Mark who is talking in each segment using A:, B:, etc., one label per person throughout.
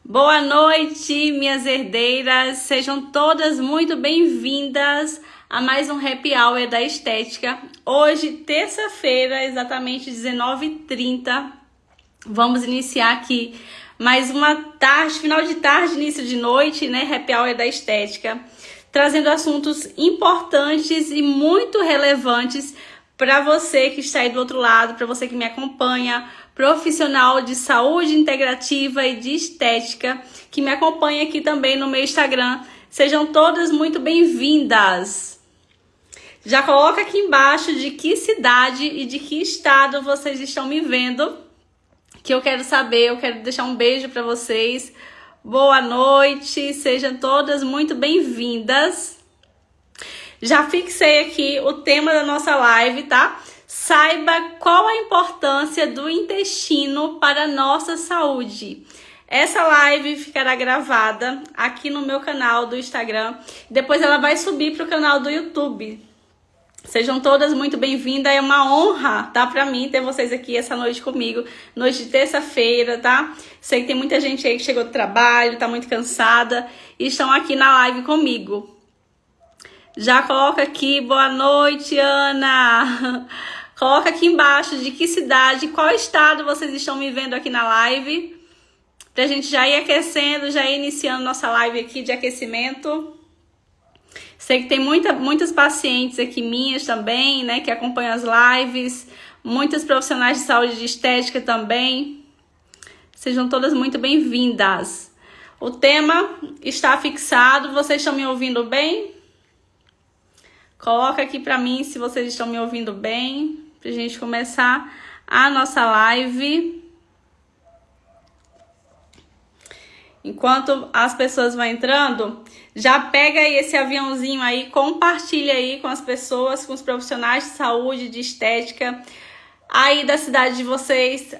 A: Boa noite, minhas herdeiras. Sejam todas muito bem-vindas a mais um Happy Hour da Estética. Hoje, terça-feira, exatamente 19h30, vamos iniciar aqui mais uma tarde, final de tarde, início de noite, né? Happy Hour da Estética, trazendo assuntos importantes e muito relevantes para você que está aí do outro lado, para você que me acompanha, profissional de saúde integrativa e de estética, que me acompanha aqui também no meu Instagram. Sejam todas muito bem-vindas. Já coloca aqui embaixo de que cidade e de que estado vocês estão me vendo, que eu quero saber, eu quero deixar um beijo para vocês. Boa noite, sejam todas muito bem-vindas. Já fixei aqui o tema da nossa live, tá? Saiba qual a importância do intestino para a nossa saúde. Essa live ficará gravada aqui no meu canal do Instagram. Depois ela vai subir para o canal do YouTube. Sejam todas muito bem-vindas. É uma honra, tá? Para mim ter vocês aqui essa noite comigo. Noite de terça-feira, tá? Sei que tem muita gente aí que chegou do trabalho, tá muito cansada e estão aqui na live comigo. Já coloca aqui, boa noite, Ana. Coloca aqui embaixo de que cidade, qual estado vocês estão me vendo aqui na live. Pra gente já ir aquecendo, já ir iniciando nossa live aqui de aquecimento. Sei que tem muitas pacientes aqui minhas também, né, que acompanham as lives. Muitas profissionais de saúde e de estética também. Sejam todas muito bem-vindas. O tema está fixado, vocês estão me ouvindo bem? Coloca aqui pra mim se vocês estão me ouvindo bem, pra gente começar a nossa live. Enquanto as pessoas vão entrando, já pega aí esse aviãozinho aí, compartilha aí com as pessoas, com os profissionais de saúde, de estética, aí da cidade de vocês.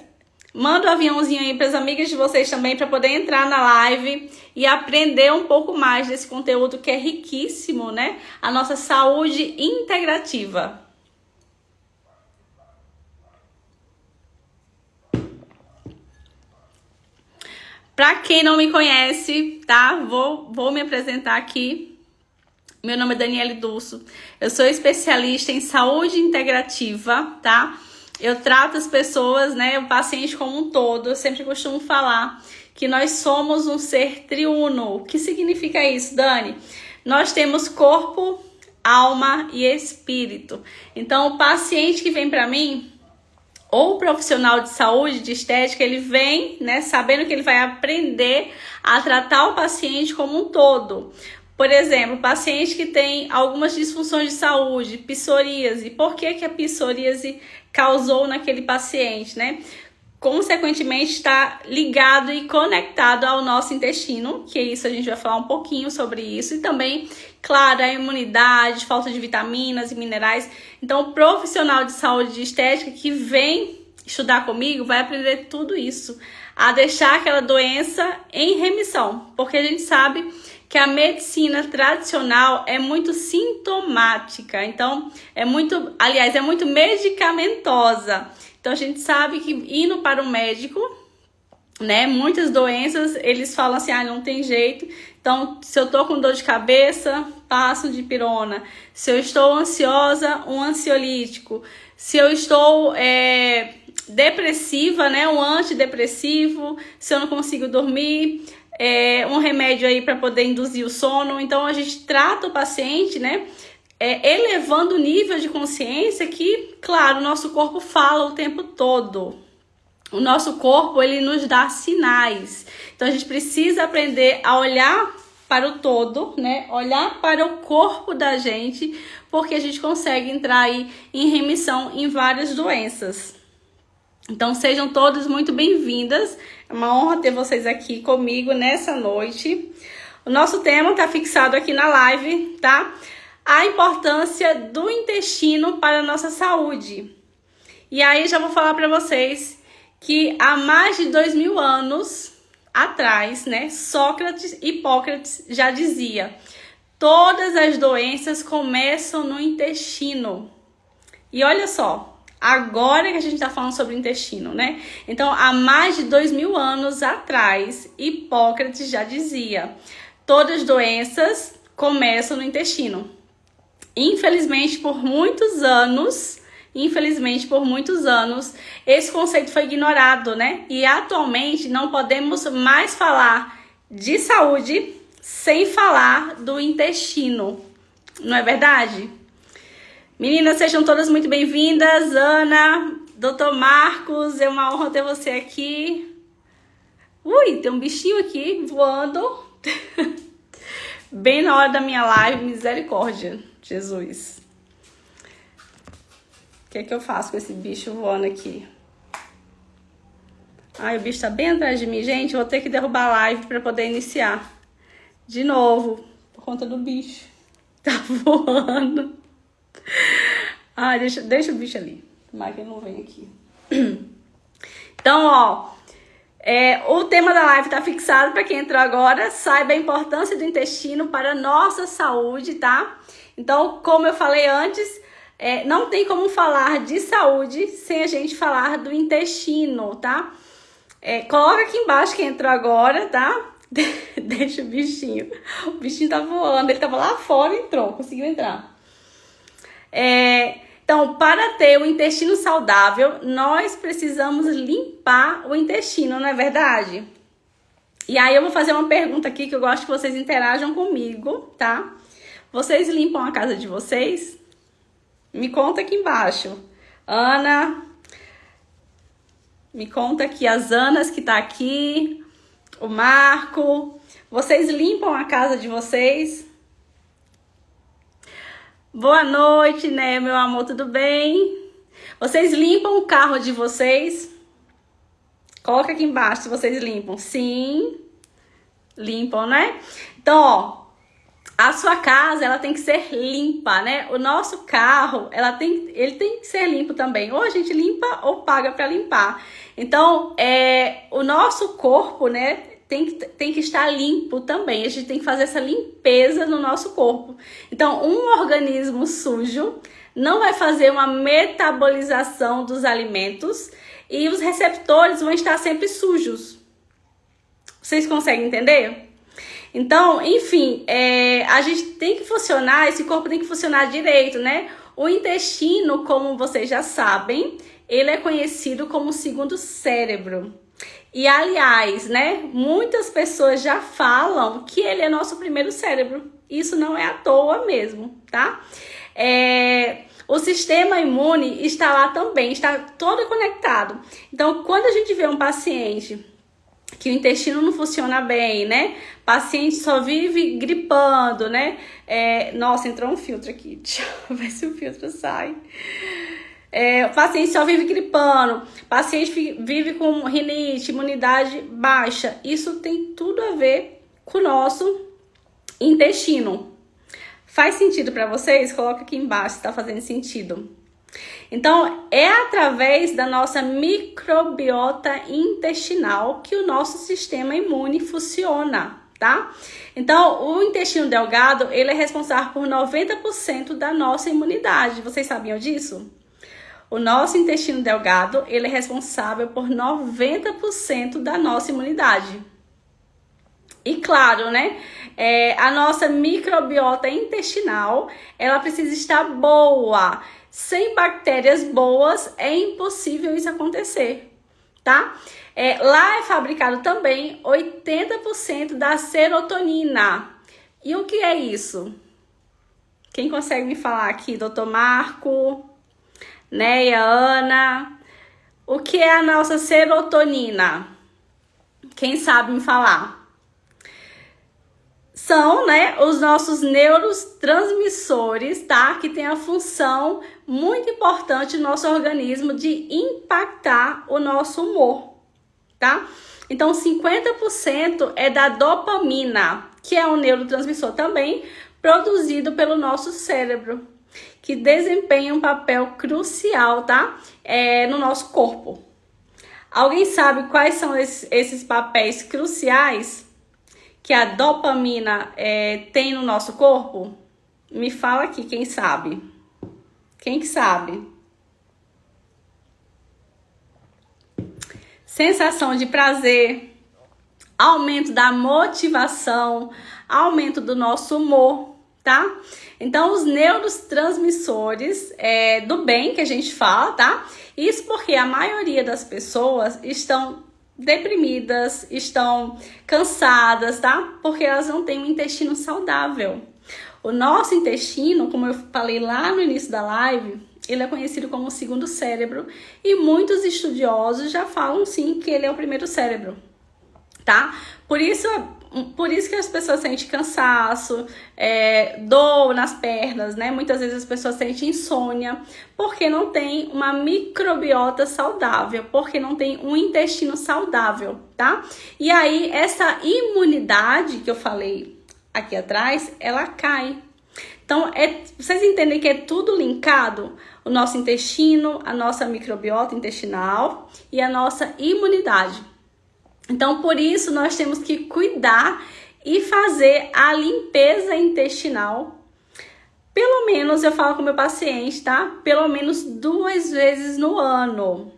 A: Manda o aviãozinho aí para as amigas de vocês também, para poder entrar na live e aprender um pouco mais desse conteúdo que é riquíssimo, né? A nossa saúde integrativa. Para quem não me conhece, tá? Vou me apresentar aqui. Meu nome é Daniele Dulso. Eu sou especialista em saúde integrativa, tá? Eu trato as pessoas, né, o paciente como um todo. Eu sempre costumo falar que nós somos um ser triuno. O que significa isso, Dani? Nós temos corpo, alma e espírito. Então, o paciente que vem para mim, ou o profissional de saúde, de estética, ele vem, né, sabendo que ele vai aprender a tratar o paciente como um todo. Por exemplo, paciente que tem algumas disfunções de saúde, psoríase. Por que a psoríase causou naquele paciente, né? Consequentemente, está ligado e conectado ao nosso intestino, que é isso, a gente vai falar um pouquinho sobre isso. E também, claro, a imunidade, falta de vitaminas e minerais. Então, o profissional de saúde e de estética que vem estudar comigo vai aprender tudo isso, a deixar aquela doença em remissão. Porque a gente sabe que a medicina tradicional é muito sintomática, então é muito medicamentosa. Então a gente sabe que indo para o médico, né, muitas doenças eles falam assim, não tem jeito. Então, se eu tô com dor de cabeça, passo de dipirona. Se eu estou ansiosa, um ansiolítico. Se eu estou depressiva, né, um antidepressivo. Se eu não consigo dormir, um remédio aí para poder induzir o sono. Então a gente trata o paciente, né, elevando o nível de consciência que, claro, o nosso corpo fala o tempo todo. O nosso corpo, ele nos dá sinais. Então a gente precisa aprender a olhar para o todo, né, olhar para o corpo da gente, porque a gente consegue entrar aí em remissão em várias doenças. Então sejam todas muito bem-vindas. É uma honra ter vocês aqui comigo nessa noite. O nosso tema está fixado aqui na live, tá? A importância do intestino para a nossa saúde. E aí já vou falar para vocês que há mais de 2000 anos atrás, né, Hipócrates já dizia: todas as doenças começam no intestino. E olha só, Agora que a gente está falando sobre o intestino, né? Então, há mais de 2000 anos atrás, Hipócrates já dizia: todas as doenças começam no intestino. Infelizmente, por muitos anos, esse conceito foi ignorado, né? E atualmente não podemos mais falar de saúde sem falar do intestino. Não é verdade? Meninas, sejam todas muito bem-vindas. Ana, Dr. Marcos, é uma honra ter você aqui. Ui, tem um bichinho aqui voando. Bem na hora da minha live, misericórdia, Jesus. O que é que eu faço com esse bicho voando aqui? Ai, o bicho tá bem atrás de mim, gente. Vou ter que derrubar a live para poder iniciar. De novo, por conta do bicho. Tá voando. Ai, deixa o bicho ali. Tomara que ele não venha aqui. Então, ó, o tema da live tá fixado para quem entrou agora. Saiba a importância do intestino para a nossa saúde, tá? Então, como eu falei antes, não tem como falar de saúde sem a gente falar do intestino, tá? Coloca aqui embaixo quem entrou agora, tá? Deixa o bichinho. O bichinho tá voando, ele tava lá fora e entrou, conseguiu entrar. Então, para ter o intestino saudável, nós precisamos limpar o intestino, não é verdade? E aí eu vou fazer uma pergunta aqui que eu gosto que vocês interajam comigo, tá? Vocês limpam a casa de vocês? Me conta aqui embaixo. Ana, me conta aqui as Anas que tá aqui, o Marco. Vocês limpam a casa de vocês? Boa noite, né, meu amor, tudo bem? Vocês limpam o carro de vocês? Coloca aqui embaixo se vocês limpam. Sim, limpam, né? Então, ó, a sua casa, ela tem que ser limpa, né? O nosso carro, ele tem que ser limpo também. Ou a gente limpa ou paga para limpar. Então, o nosso corpo, né, tem que estar limpo também. A gente tem que fazer essa limpeza no nosso corpo. Então, um organismo sujo não vai fazer uma metabolização dos alimentos e os receptores vão estar sempre sujos. Vocês conseguem entender? Então, enfim, a gente tem que funcionar, esse corpo tem que funcionar direito, né? O intestino, como vocês já sabem, ele é conhecido como o segundo cérebro. E, aliás, né, muitas pessoas já falam que ele é nosso primeiro cérebro. Isso não é à toa mesmo, tá? O sistema imune está lá também, está todo conectado. Então, quando a gente vê um paciente que o intestino não funciona bem, né? Paciente só vive gripando, né? Nossa, entrou um filtro aqui. Deixa eu ver se o filtro sai. O paciente só vive gripando, paciente vive com rinite, imunidade baixa. Isso tem tudo a ver com o nosso intestino. Faz sentido para vocês? Coloca aqui embaixo se está fazendo sentido. Então, é através da nossa microbiota intestinal que o nosso sistema imune funciona, tá? Então, o intestino delgado, ele é responsável por 90% da nossa imunidade. Vocês sabiam disso? O nosso intestino delgado, ele é responsável por 90% da nossa imunidade. E claro, né? A nossa microbiota intestinal, ela precisa estar boa. Sem bactérias boas, é impossível isso acontecer, tá? Lá é fabricado também 80% da serotonina. E o que é isso? Quem consegue me falar aqui? Dr. Marco, Neia, Ana. O que é a nossa serotonina? Quem sabe me falar? São, né, os nossos neurotransmissores, tá? Que tem a função muito importante no nosso organismo de impactar o nosso humor, tá? Então, 50% é da dopamina, que é um neurotransmissor também produzido pelo nosso cérebro, que desempenha um papel crucial, tá? No nosso corpo. Alguém sabe quais são esses papéis cruciais que a dopamina tem no nosso corpo? Me fala aqui, quem sabe? Quem que sabe? sensação de prazer, aumento da motivação, aumento do nosso humor, tá? Então, os neurotransmissores do bem que a gente fala, tá? Isso porque a maioria das pessoas estão deprimidas, estão cansadas, tá? Porque elas não têm um intestino saudável. O nosso intestino, como eu falei lá no início da live, ele é conhecido como o segundo cérebro e muitos estudiosos já falam sim que ele é o primeiro cérebro, tá? Por isso que as pessoas sentem cansaço, dor nas pernas, né? Muitas vezes as pessoas sentem insônia, porque não tem uma microbiota saudável, porque não tem um intestino saudável, tá? E aí, essa imunidade que eu falei aqui atrás, ela cai. Então, vocês entendem que é tudo linkado? O nosso intestino, a nossa microbiota intestinal e a nossa imunidade. Então, por isso, nós temos que cuidar e fazer a limpeza intestinal. Pelo menos, eu falo com o meu paciente, tá? Pelo menos 2 vezes no ano.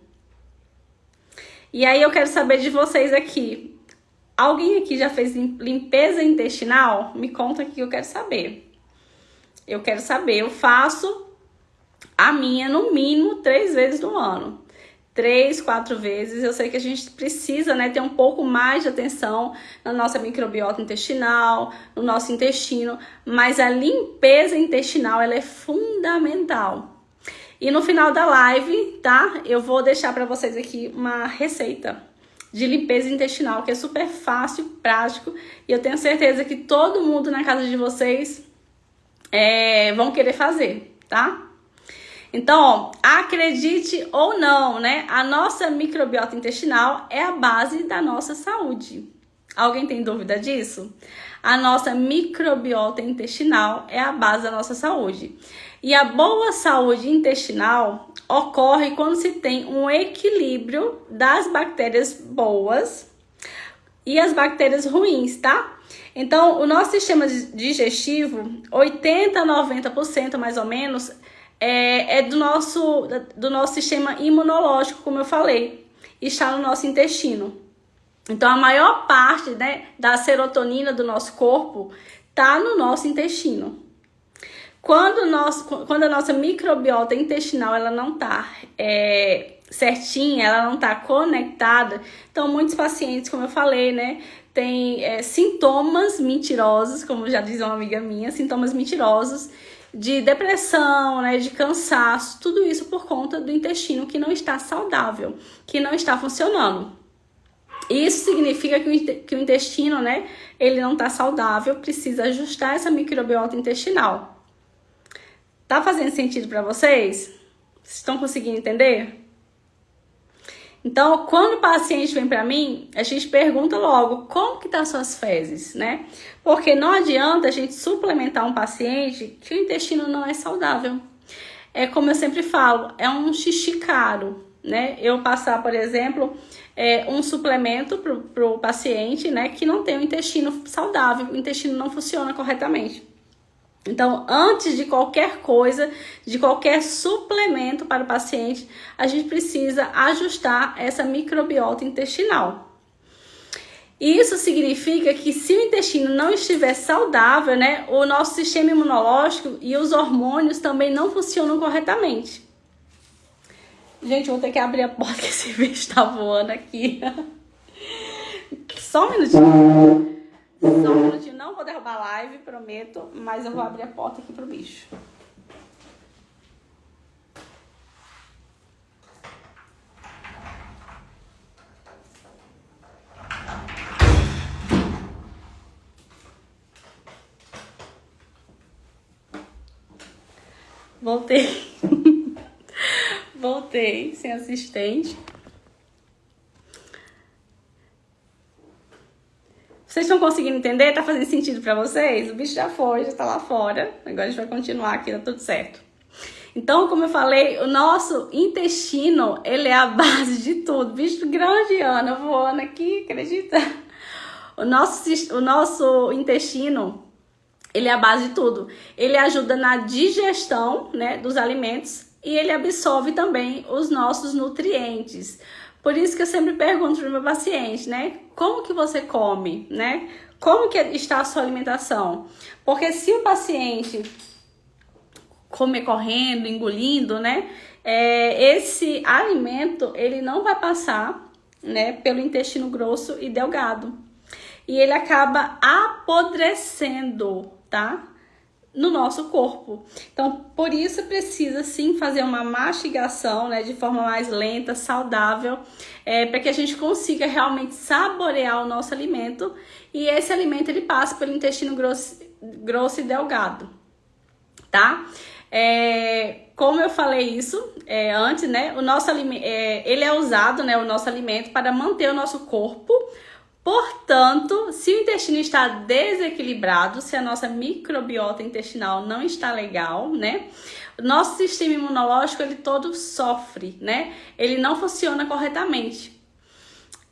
A: E aí, eu quero saber de vocês aqui. Alguém aqui já fez limpeza intestinal? Me conta aqui que eu quero saber. Eu quero saber. Eu faço a minha no mínimo 3 vezes no ano. 3, 4 vezes. Eu sei que a gente precisa, né, ter um pouco mais de atenção na nossa microbiota intestinal, no nosso intestino, mas a limpeza intestinal, ela é fundamental. E no final da live, tá? Eu vou deixar para vocês aqui uma receita de limpeza intestinal, que é super fácil, prático, e eu tenho certeza que todo mundo na casa de vocês vão querer fazer, tá? Então, ó, acredite ou não, né? A nossa microbiota intestinal é a base da nossa saúde. Alguém tem dúvida disso? A nossa microbiota intestinal é a base da nossa saúde. E a boa saúde intestinal ocorre quando se tem um equilíbrio das bactérias boas e as bactérias ruins, tá? Então, o nosso sistema digestivo, 80 a 90% mais ou menos, é do nosso sistema imunológico, como eu falei, está no nosso intestino. Então, a maior parte, né, da serotonina do nosso corpo está no nosso intestino. Quando a nossa microbiota intestinal ela não está certinha, ela não está conectada, então muitos pacientes, como eu falei, né, tem sintomas mentirosos, como já diz uma amiga minha, sintomas mentirosos de depressão, né, de cansaço, tudo isso por conta do intestino que não está saudável, que não está funcionando. Isso significa que o intestino, né, ele não está saudável, precisa ajustar essa microbiota intestinal. Tá fazendo sentido para vocês? Vocês estão conseguindo entender? Então, quando o paciente vem para mim, a gente pergunta logo como que tá as suas fezes, né? Porque não adianta a gente suplementar um paciente que o intestino não é saudável. É como eu sempre falo, é um xixi caro, né? Eu passar, por exemplo, um suplemento pro paciente, né, que não tem um intestino saudável, o intestino não funciona corretamente. Então, antes de qualquer coisa, de qualquer suplemento para o paciente, a gente precisa ajustar essa microbiota intestinal. Isso significa que se o intestino não estiver saudável, né, o nosso sistema imunológico e os hormônios também não funcionam corretamente. Gente, eu vou ter que abrir a porta que esse bicho tá voando aqui. Só um minutinho. Só um minutinho, não vou derrubar a live, prometo, mas eu vou abrir a porta aqui pro bicho. Voltei. Voltei, sem assistente. Vocês estão conseguindo entender? Tá fazendo sentido pra vocês? O bicho já foi, já tá lá fora. Agora a gente vai continuar aqui, tá tudo certo. Então, como eu falei, o nosso intestino, ele é a base de tudo. Bicho grande, Ana, voando aqui, acredita? O nosso intestino, ele é a base de tudo. Ele ajuda na digestão, né, dos alimentos e ele absorve também os nossos nutrientes. Por isso que eu sempre pergunto para o meu paciente, né? Como que você come, né? Como que está a sua alimentação? Porque se o paciente comer correndo, engolindo, né? Esse alimento, ele não vai passar, né, pelo intestino grosso e delgado. E ele acaba apodrecendo, tá? No nosso corpo. Então, por isso precisa sim fazer uma mastigação, né, de forma mais lenta, saudável, para que a gente consiga realmente saborear o nosso alimento e esse alimento ele passa pelo intestino grosso e delgado, tá? Como eu falei isso antes, né, o nosso alimento, ele é usado, né, o nosso alimento para manter o nosso corpo. Portanto, se o intestino está desequilibrado, se a nossa microbiota intestinal não está legal, né? O nosso sistema imunológico, ele todo sofre, né? Ele não funciona corretamente.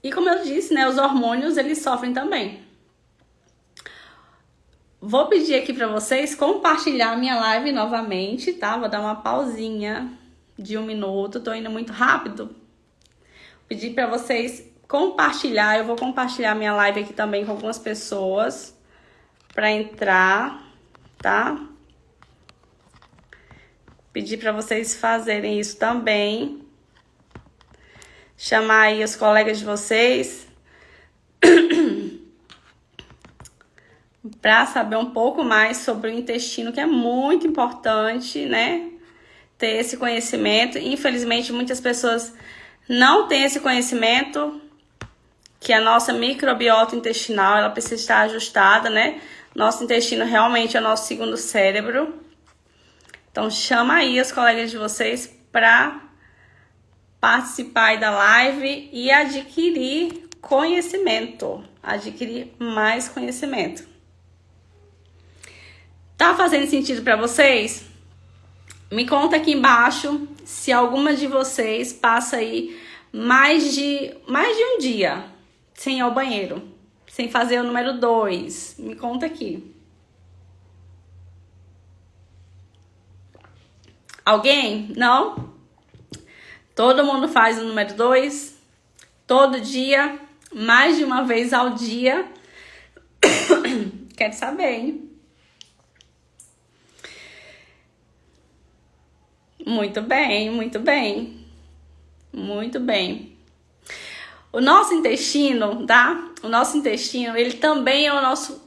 A: E como eu disse, né? Os hormônios, eles sofrem também. Vou pedir aqui para vocês compartilhar a minha live novamente, tá? Vou dar uma pausinha de 1 minuto, tô indo muito rápido. Vou pedir para vocês compartilhar, eu vou compartilhar minha live aqui também com algumas pessoas para entrar, tá? Pedir para vocês fazerem isso também. Chamar aí os colegas de vocês para saber um pouco mais sobre o intestino, que é muito importante, né? Ter esse conhecimento. Infelizmente, muitas pessoas não têm esse conhecimento, que a nossa microbiota intestinal, ela precisa estar ajustada, né? Nosso intestino realmente é o nosso segundo cérebro. Então, chama aí os colegas de vocês para participar aí da live e adquirir conhecimento. Adquirir mais conhecimento. Tá fazendo sentido para vocês? Me conta aqui embaixo se alguma de vocês passa aí mais de um dia sem ir ao banheiro, sem fazer o número 2. Me conta aqui. Alguém? Não? Todo mundo faz o número 2? Todo dia? Mais de uma vez ao dia? Quero saber, hein? Muito bem, muito bem. Muito bem. O nosso intestino, tá? O nosso intestino, ele também é o nosso...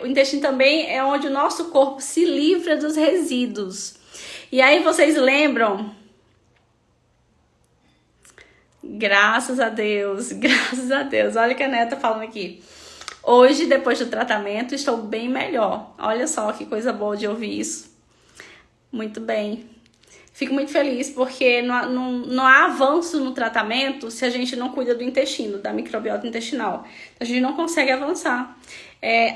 A: o intestino também é onde o nosso corpo se livra dos resíduos. E aí vocês lembram? Graças a Deus, graças a Deus. Olha o que a Neta falando aqui. Hoje, depois do tratamento, estou bem melhor. Olha só que coisa boa de ouvir isso. Muito bem. Fico muito feliz porque não há avanço no tratamento se a gente não cuida do intestino, da microbiota intestinal. A gente não consegue avançar.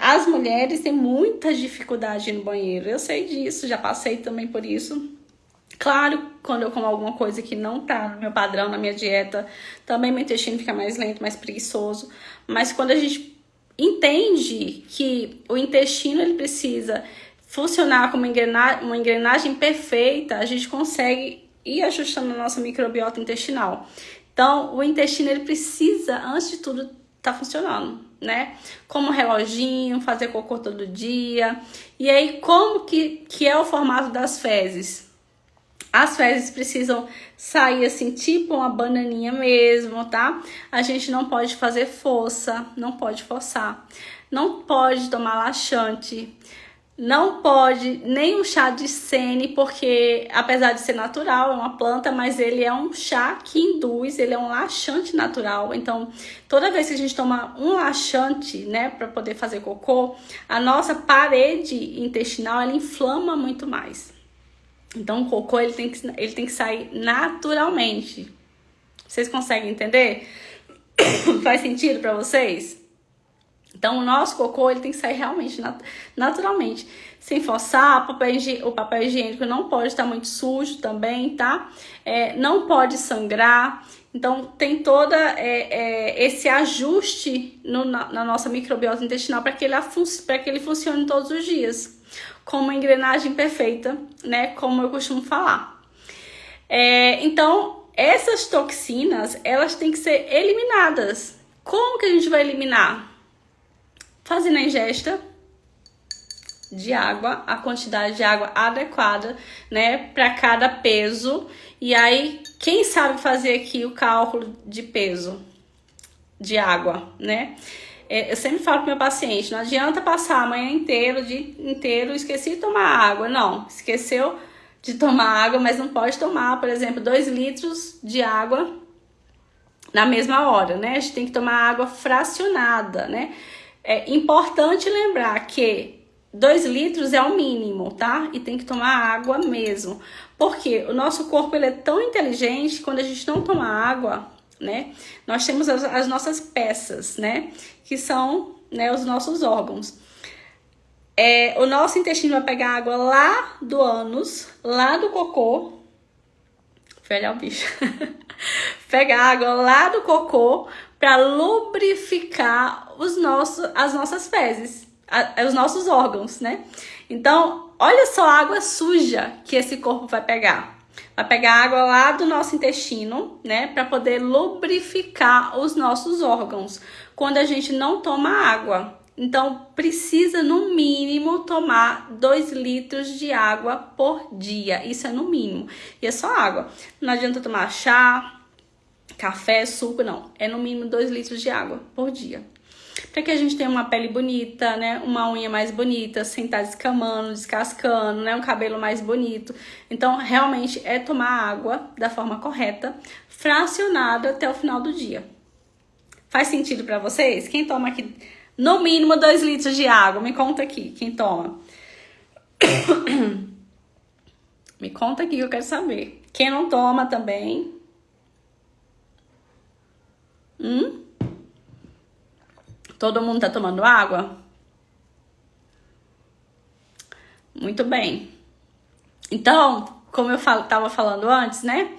A: As mulheres têm muita dificuldade no banheiro. Eu sei disso, já passei também por isso. Claro, quando eu como alguma coisa que não tá no meu padrão, na minha dieta, também meu intestino fica mais lento, mais preguiçoso. Mas quando a gente entende que o intestino ele precisa funcionar como uma engrenagem perfeita, a gente consegue ir ajustando a nossa microbiota intestinal. Então, o intestino ele precisa, antes de tudo, tá funcionando, né? Como reloginho, fazer cocô todo dia. E aí, como que é o formato das fezes? As fezes precisam sair assim, tipo uma bananinha mesmo, tá? A gente não pode fazer força, não pode forçar. Não pode tomar laxante. Não pode nem um chá de sene, porque apesar de ser natural, é uma planta, mas ele é um chá que induz, ele é um laxante natural. Então, toda vez que a gente toma um laxante, né, para poder fazer cocô, a nossa parede intestinal, ela inflama muito mais. Então, o cocô, ele tem que sair naturalmente. Vocês conseguem entender? Faz sentido para vocês? Então, o nosso cocô ele tem que sair realmente naturalmente, sem forçar. O papel higiênico não pode estar muito sujo também, tá? Não pode sangrar. Então, tem todo esse ajuste na nossa microbiota intestinal para que ele funcione todos os dias, como uma engrenagem perfeita, né? Como eu costumo falar. Então, essas toxinas, elas têm que ser eliminadas. Como que a gente vai eliminar? Fazendo a ingesta de água, a quantidade de água adequada, né, para cada peso. E aí, quem sabe fazer aqui o cálculo de peso de água, né? Eu sempre falo pro meu paciente, não adianta passar a manhã inteira, o dia inteiro, esqueci de tomar água. Não, esqueceu de tomar água, mas não pode tomar, por exemplo, 2 litros de água na mesma hora, né? A gente tem que tomar água fracionada, né? É importante lembrar que 2 litros é o mínimo, tá? E tem que tomar água mesmo. Porque o nosso corpo ele é tão inteligente, quando a gente não toma água, né? Nós temos as nossas peças, né? Que são, né, os nossos órgãos. O nosso intestino vai pegar água lá do ânus, lá do cocô. Velho é o bicho. Pega água lá do cocô para lubrificar as nossas fezes, os nossos órgãos, né? Então, olha só a água suja que esse corpo vai pegar. Vai pegar água lá do nosso intestino, né? Para poder lubrificar os nossos órgãos quando a gente não toma água. Então, precisa no mínimo tomar 2 litros de água por dia. Isso é no mínimo. E é só água. Não adianta tomar chá, café, suco, não. É no mínimo 2 litros de água por dia. Para que a gente tenha uma pele bonita, né? Uma unha mais bonita, sem estar descamando, descascando, né? Um cabelo mais bonito. Então, realmente é tomar água da forma correta, fracionada até o final do dia. Faz sentido para vocês? Quem toma aqui no mínimo 2 litros de água? Me conta aqui, quem toma. Me conta aqui que eu quero saber. Quem não toma também? Todo mundo tá tomando água? Muito bem. Então, como eu tava falando antes, né?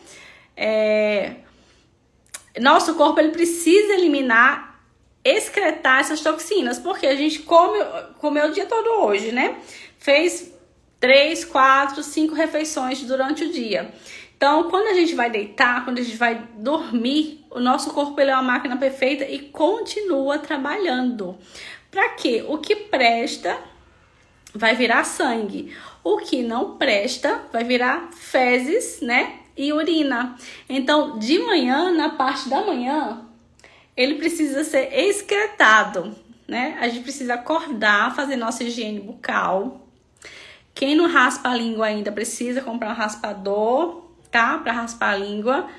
A: Nosso corpo ele precisa eliminar, excretar essas toxinas, porque a gente comeu o dia todo hoje, né? Fez 3, 4, 5 refeições durante o dia. Então, quando a gente vai deitar, quando a gente vai dormir, o nosso corpo ele é uma máquina perfeita e continua trabalhando. Para quê? O que presta vai virar sangue. O que não presta vai virar fezes, né? E urina. Então, de manhã, na parte da manhã, ele precisa ser excretado, né? A gente precisa acordar, fazer nossa higiene bucal. Quem não raspa a língua ainda precisa comprar um raspador, tá? Pra raspar a língua.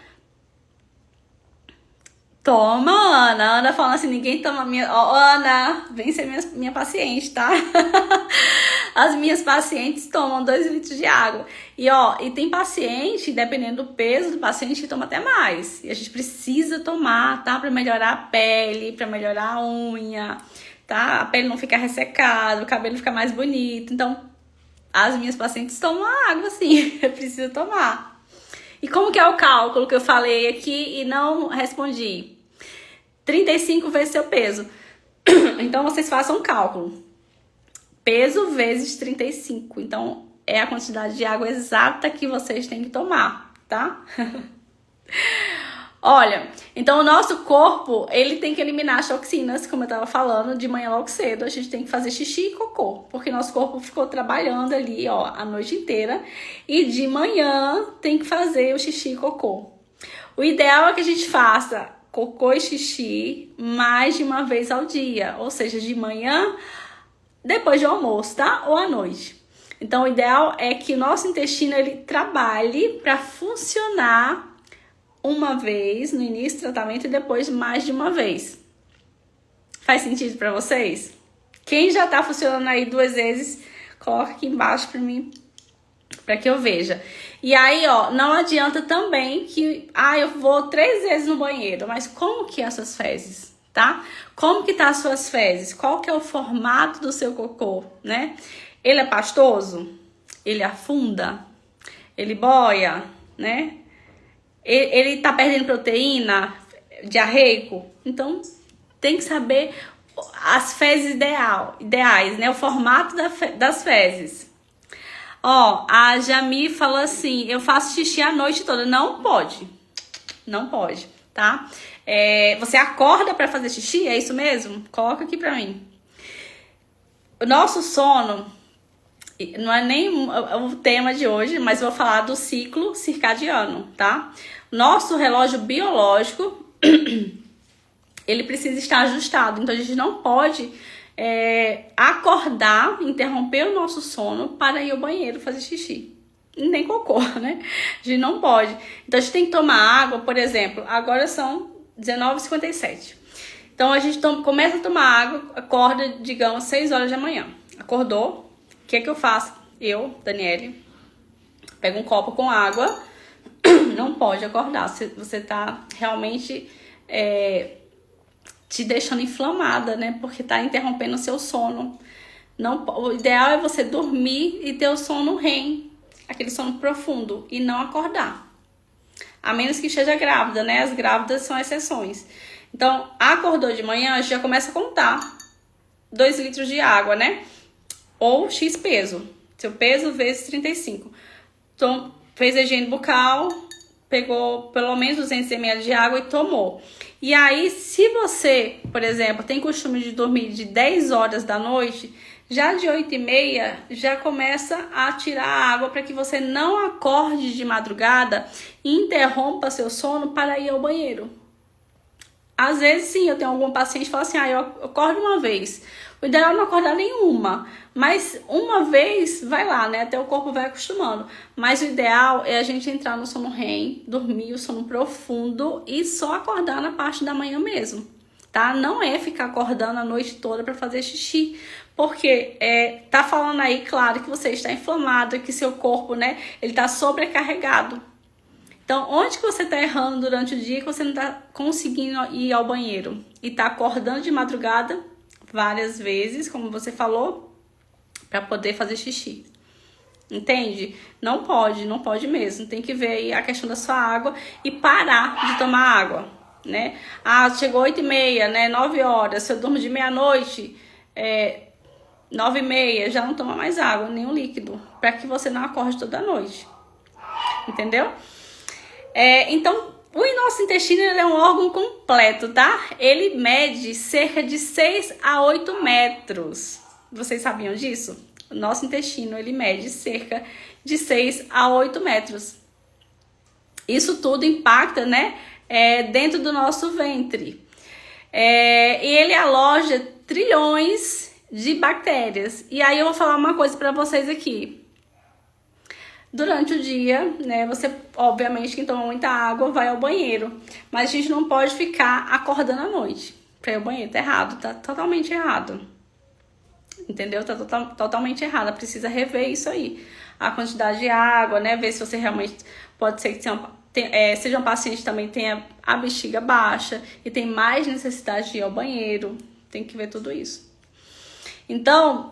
A: Toma, Ana. Ana falando assim, ninguém toma minha... Ó, Ana, vem ser minha paciente, tá? As minhas pacientes tomam 2 litros de água. E tem paciente, dependendo do peso do paciente, que toma até mais. E a gente precisa tomar, tá? Pra melhorar a pele, pra melhorar a unha, tá? A pele não ficar ressecada, o cabelo ficar mais bonito. Então, as minhas pacientes tomam água, sim. Eu preciso tomar. E como que é o cálculo que eu falei aqui e não respondi? 35 vezes seu peso. Então, vocês façam um cálculo. Peso vezes 35. Então, é a quantidade de água exata que vocês têm que tomar, tá? Olha, então o nosso corpo, ele tem que eliminar as toxinas, como eu tava falando, de manhã logo cedo. A gente tem que fazer xixi e cocô, porque nosso corpo ficou trabalhando ali, a noite inteira. E de manhã tem que fazer o xixi e cocô. O ideal é que a gente faça cocô e xixi mais de uma vez ao dia, ou seja, de manhã, depois do almoço, tá? Ou à noite. Então, o ideal é que o nosso intestino ele trabalhe para funcionar uma vez no início do tratamento e depois mais de uma vez. Faz sentido para vocês? Quem já tá funcionando aí 2 vezes, coloca aqui embaixo para mim, para que eu veja. E aí, não adianta também que, eu vou 3 vezes no banheiro, mas como que é essas fezes, tá? Como que tá as suas fezes? Qual que é o formato do seu cocô, né? Ele é pastoso? Ele afunda? Ele boia, né? Ele tá perdendo proteína? Diarreico? Então, tem que saber as fezes ideais, né? O formato das fezes. Ó, a Jami falou assim, eu faço xixi a noite toda. Não pode. Não pode, tá? Você acorda pra fazer xixi? É isso mesmo? Coloca aqui pra mim. O nosso sono, não é nem o tema de hoje, mas eu vou falar do ciclo circadiano, tá? Nosso relógio biológico, ele precisa estar ajustado. Então, a gente não pode acordar, interromper o nosso sono para ir ao banheiro fazer xixi. Nem cocô, né? A gente não pode. Então, a gente tem que tomar água, por exemplo, agora são 19h57. Então, a gente começa a tomar água, acorda, digamos, 6 horas da manhã. Acordou, o que é que eu faço? Eu, Daniele, pego um copo com água. Não pode acordar. Você tá realmente te deixando inflamada, né? Porque tá interrompendo o seu sono. Não, o ideal é você dormir e ter o sono REM, aquele sono profundo, e não acordar. A menos que esteja grávida, né? As grávidas são exceções. Então, acordou de manhã, já começa a contar 2 litros de água, né? Ou X peso. Seu peso vezes 35. Então, fez a higiene bucal, pegou pelo menos 200 ml de água e tomou. E aí, se você, por exemplo, tem costume de dormir de 10 horas da noite, já de 8h30, já começa a tirar a água para que você não acorde de madrugada e interrompa seu sono para ir ao banheiro. Às vezes, sim, eu tenho algum paciente que fala assim, eu acordo uma vez. O ideal é não acordar nenhuma, mas uma vez vai lá, né? Até o corpo vai acostumando. Mas o ideal é a gente entrar no sono REM, dormir o sono profundo e só acordar na parte da manhã mesmo, tá? Não é ficar acordando a noite toda para fazer xixi, porque tá falando aí, claro, que você está inflamado, que seu corpo, né, ele tá sobrecarregado. Então, onde que você tá errando durante o dia que você não tá conseguindo ir ao banheiro? E tá acordando de madrugada várias vezes, como você falou, para poder fazer xixi. Entende? Não pode mesmo. Tem que ver aí a questão da sua água e parar de tomar água, né? Chegou 8h30, né? 9 horas. Se eu durmo de meia-noite, 9h30, já não toma mais água, nenhum líquido, para que você não acorde toda noite. Entendeu? Então, o nosso intestino ele é um órgão completo, tá? Ele mede cerca de 6 a 8 metros. Vocês sabiam disso? O nosso intestino ele mede cerca de 6 a 8 metros. Isso tudo impacta, né? Dentro do nosso ventre. E ele aloja trilhões de bactérias. E aí eu vou falar uma coisa para vocês aqui. Durante o dia, né, você, obviamente, quem toma muita água vai ao banheiro. Mas a gente não pode ficar acordando à noite pra ir ao banheiro. Tá errado, tá totalmente errado. Entendeu? Tá totalmente errado. Precisa rever isso aí. A quantidade de água, né? Ver se você realmente pode ser que seja um paciente que também tenha a bexiga baixa e tem mais necessidade de ir ao banheiro. Tem que ver tudo isso. Então,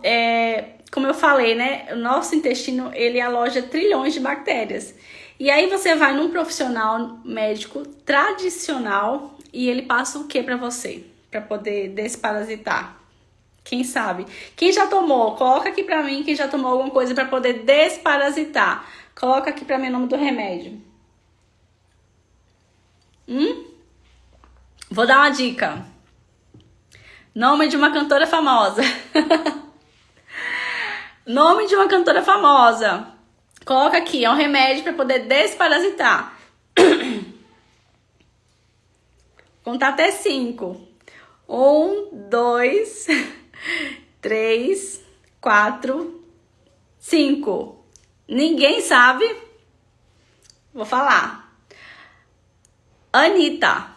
A: como eu falei, né? O nosso intestino, ele aloja trilhões de bactérias. E aí você vai num profissional médico tradicional e ele passa o que pra você? Pra poder desparasitar? Quem sabe? Quem já tomou? Coloca aqui pra mim quem já tomou alguma coisa pra poder desparasitar. Coloca aqui pra mim o nome do remédio. Vou dar uma dica. Nome de uma cantora famosa. Nome de uma cantora famosa. Coloca aqui, é um remédio para poder desparasitar. Contar até 5. 1, 2, 3, 4, 5. Ninguém sabe? Vou falar. Anitta,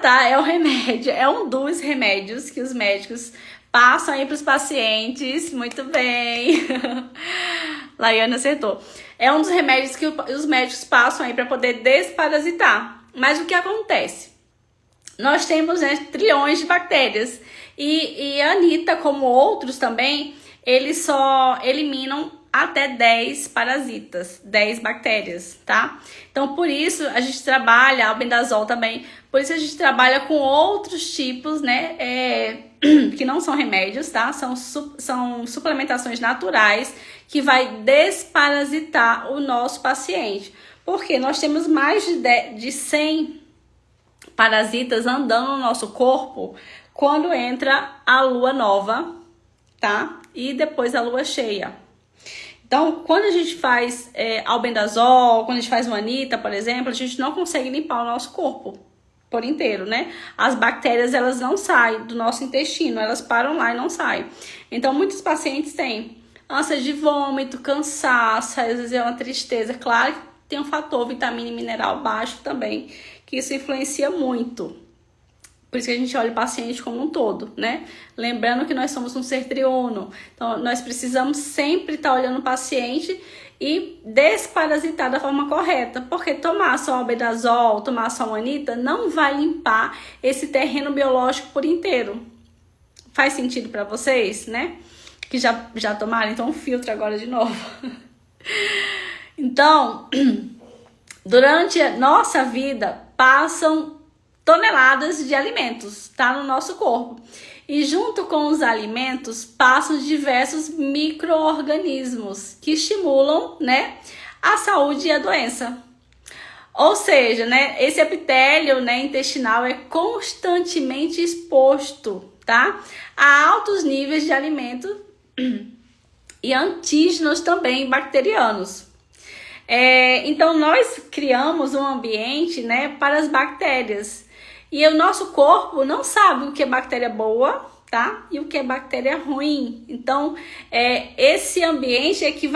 A: tá? É o remédio, é um dos remédios que os médicos passam aí para os pacientes. Muito bem. Laiane acertou. É um dos remédios que os médicos passam aí para poder desparasitar. Mas o que acontece? Nós temos, né, trilhões de bactérias. E a Anitta, como outros também, eles só eliminam até 10 parasitas, 10 bactérias, tá? Então, por isso, a gente trabalha, albendazol também, por isso a gente trabalha com outros tipos, né, que não são remédios, tá? São suplementações naturais que vai desparasitar o nosso paciente. Porque nós temos mais de 100 parasitas andando no nosso corpo quando entra a lua nova, tá? E depois a lua cheia. Então, quando a gente faz albendazol, quando a gente faz manita, por exemplo, a gente não consegue limpar o nosso corpo por inteiro, né? As bactérias, elas não saem do nosso intestino, elas param lá e não saem. Então, muitos pacientes têm ânsia de vômito, cansaço, às vezes é uma tristeza. Claro que tem um fator vitamina e mineral baixo também, que isso influencia muito. Por isso que a gente olha o paciente como um todo, né? Lembrando que nós somos um ser triuno. Então, nós precisamos sempre estar olhando o paciente e desparasitar da forma correta. Porque tomar só albendazol, tomar só manita, não vai limpar esse terreno biológico por inteiro. Faz sentido para vocês, né? Que já tomaram? Então, filtro agora de novo. Então, durante a nossa vida, passam toneladas de alimentos, tá, no nosso corpo. E junto com os alimentos, passam diversos micro-organismos que estimulam, né, a saúde e a doença. Ou seja, né, esse epitélio, né, intestinal é constantemente exposto, tá, a altos níveis de alimento e antígenos também bacterianos. Então, nós criamos um ambiente, né, para as bactérias. E o nosso corpo não sabe o que é bactéria boa, tá? E o que é bactéria ruim. Então, esse ambiente é que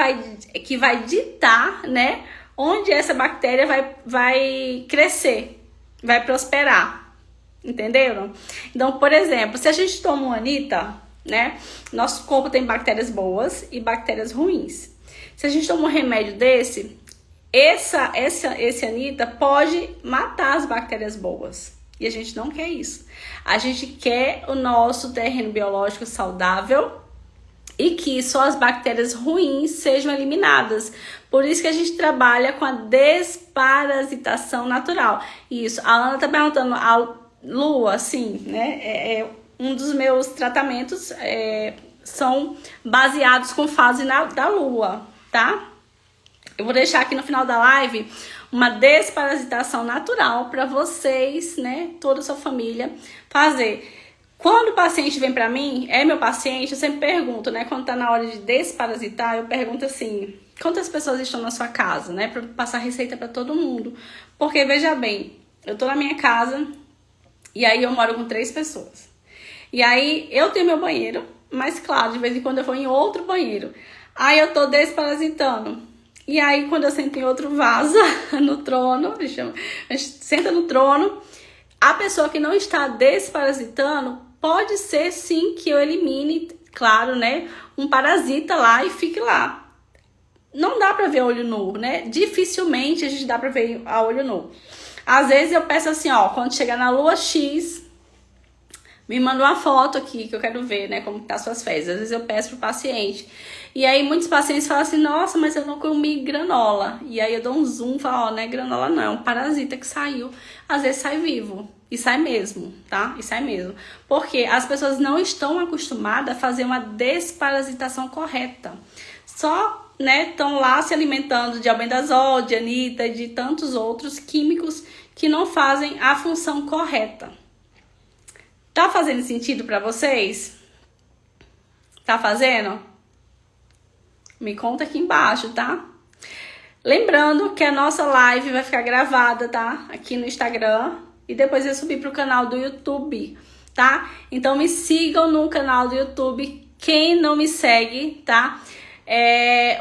A: vai ditar, né, onde essa bactéria vai crescer, vai prosperar. Entenderam? Então, por exemplo, se a gente toma uma anita, né, nosso corpo tem bactérias boas e bactérias ruins. Se a gente toma um remédio desse, esse anita pode matar as bactérias boas. E a gente não quer isso. A gente quer o nosso terreno biológico saudável e que só as bactérias ruins sejam eliminadas. Por isso que a gente trabalha com a desparasitação natural. Isso, a Ana tá perguntando, a lua, assim, né? Um dos meus tratamentos são baseados com fase da lua, tá? Eu vou deixar aqui no final da live uma desparasitação natural para vocês, né, toda a sua família, fazer. Quando o paciente vem para mim, é meu paciente, eu sempre pergunto, né, quando tá na hora de desparasitar, eu pergunto assim, quantas pessoas estão na sua casa, né, para passar receita para todo mundo. Porque, veja bem, eu tô na minha casa e aí eu moro com 3 pessoas. E aí eu tenho meu banheiro, mas claro, de vez em quando eu vou em outro banheiro. Aí eu tô desparasitando. E aí, quando eu sento em outro vaso, no trono, a gente senta no trono, a pessoa que não está desparasitando, pode ser sim que eu elimine, claro, né, um parasita lá e fique lá. Não dá pra ver a olho nu, né? Dificilmente a gente dá pra ver a olho nu. Às vezes eu peço assim, ó, quando chegar na lua X, me manda uma foto aqui que eu quero ver, né, como tá suas fezes. Às vezes eu peço pro paciente. E aí muitos pacientes falam assim, nossa, mas eu não comi granola. E aí eu dou um zoom e falo, ó, não é granola não, é um parasita que saiu. Às vezes sai vivo. E sai mesmo, tá? E sai mesmo. Porque as pessoas não estão acostumadas a fazer uma desparasitação correta. Só, né, estão lá se alimentando de albendazol, de anita e de tantos outros químicos que não fazem a função correta. Tá fazendo sentido pra vocês? Tá fazendo? Me conta aqui embaixo, tá? Lembrando que a nossa live vai ficar gravada, tá? Aqui no Instagram. E depois eu subir pro canal do YouTube, tá? Então me sigam no canal do YouTube. Quem não me segue, tá?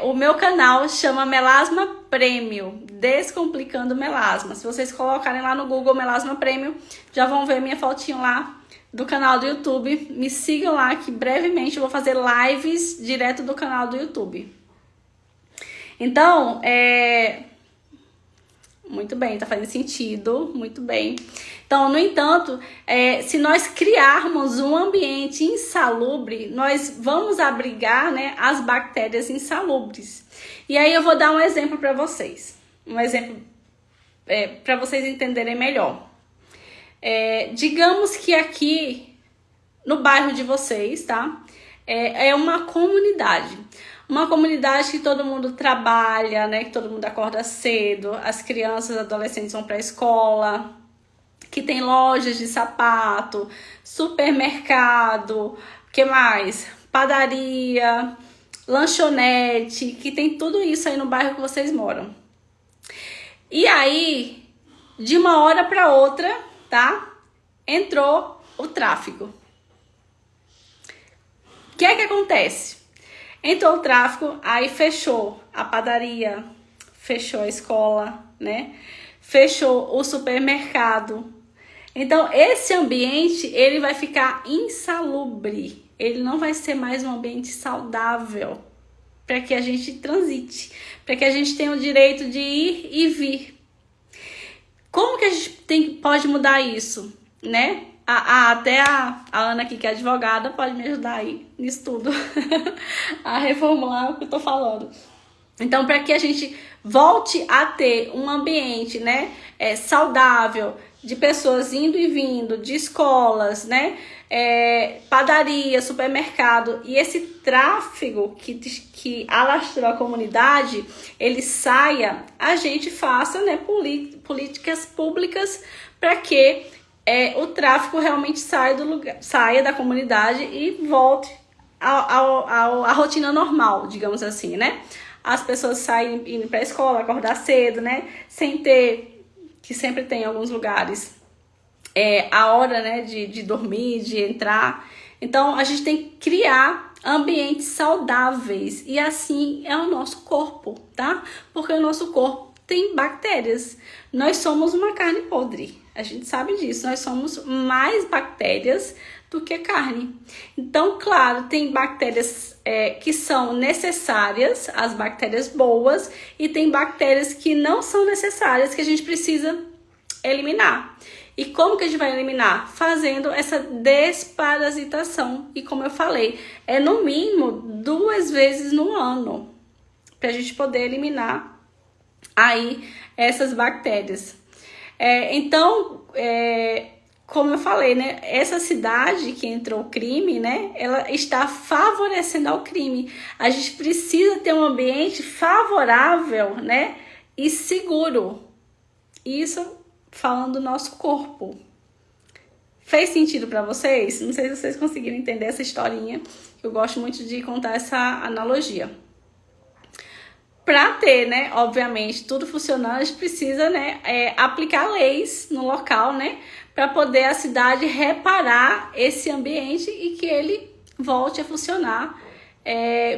A: O meu canal chama Melasma Prêmio, Descomplicando Melasma. Se vocês colocarem lá no Google Melasma Prêmio, já vão ver minha fotinho lá do canal do YouTube. Me sigam lá que brevemente eu vou fazer lives direto do canal do YouTube. Então, Muito bem, tá fazendo sentido, muito bem. Então, no entanto, se nós criarmos um ambiente insalubre, nós vamos abrigar, né, as bactérias insalubres. E aí eu vou dar um exemplo para vocês. Um exemplo para vocês entenderem melhor. Digamos que aqui no bairro de vocês, tá? É uma comunidade. Uma comunidade que todo mundo trabalha, né? Que todo mundo acorda cedo, as crianças e adolescentes vão para a escola, que tem lojas de sapato, supermercado, que mais? Padaria, lanchonete, que tem tudo isso aí no bairro que vocês moram. E aí, de uma hora para outra, tá? Entrou o tráfico. O que é que acontece? Entrou o tráfico, aí fechou a padaria, fechou a escola, né? Fechou o supermercado. Então, esse ambiente, ele vai ficar insalubre. Ele não vai ser mais um ambiente saudável para que a gente transite, para que a gente tenha o direito de ir e vir. Como que a gente pode mudar isso, né? Até a Ana aqui, que é advogada, pode me ajudar aí nisso tudo, a reformular o que eu tô falando. Então, para que a gente volte a ter um ambiente, né, saudável, de pessoas indo e vindo, de escolas, né, padaria, supermercado, e esse tráfego que alastrou a comunidade, ele saia, a gente faça, né, políticas públicas para que o tráfico realmente saia da comunidade e volte à rotina normal, digamos assim, né? As pessoas saem indo para a escola, acordar cedo, né? Sem ter, que sempre tem em alguns lugares, a hora, né, de dormir, de entrar. Então, a gente tem que criar ambientes saudáveis. E assim é o nosso corpo, tá? Porque o nosso corpo tem bactérias. Nós somos uma carne podre. A gente sabe disso. Nós somos mais bactérias do que carne. Então, claro, tem bactérias que são necessárias, as bactérias boas, e tem bactérias que não são necessárias, que a gente precisa eliminar. E como que a gente vai eliminar? Fazendo essa desparasitação. E como eu falei, no mínimo 2 vezes no ano, para a gente poder eliminar aí essas bactérias. Então, como eu falei, né, essa cidade que entrou o crime, né, ela está favorecendo ao crime. A gente precisa ter um ambiente favorável, né, e seguro. Isso falando do nosso corpo. Fez sentido para vocês? Não sei se vocês conseguiram entender essa historinha. Eu gosto muito de contar essa analogia. Para ter, né, obviamente, tudo funcionando, a gente precisa, né, aplicar leis no local, né, para poder a cidade reparar esse ambiente e que ele volte a funcionar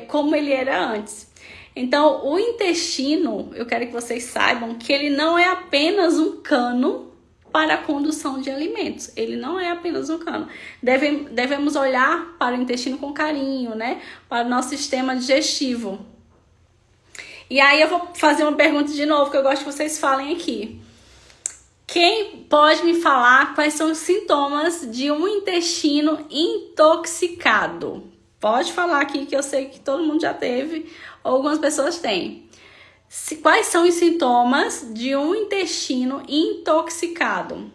A: como ele era antes. Então, o intestino, eu quero que vocês saibam que ele não é apenas um cano para a condução de alimentos. Ele não é apenas um cano. Devemos olhar para o intestino com carinho, né, para o nosso sistema digestivo. E aí eu vou fazer uma pergunta de novo, que eu gosto que vocês falem aqui. Quem pode me falar quais são os sintomas de um intestino intoxicado? Pode falar aqui, que eu sei que todo mundo já teve, ou algumas pessoas têm. Quais são os sintomas de um intestino intoxicado?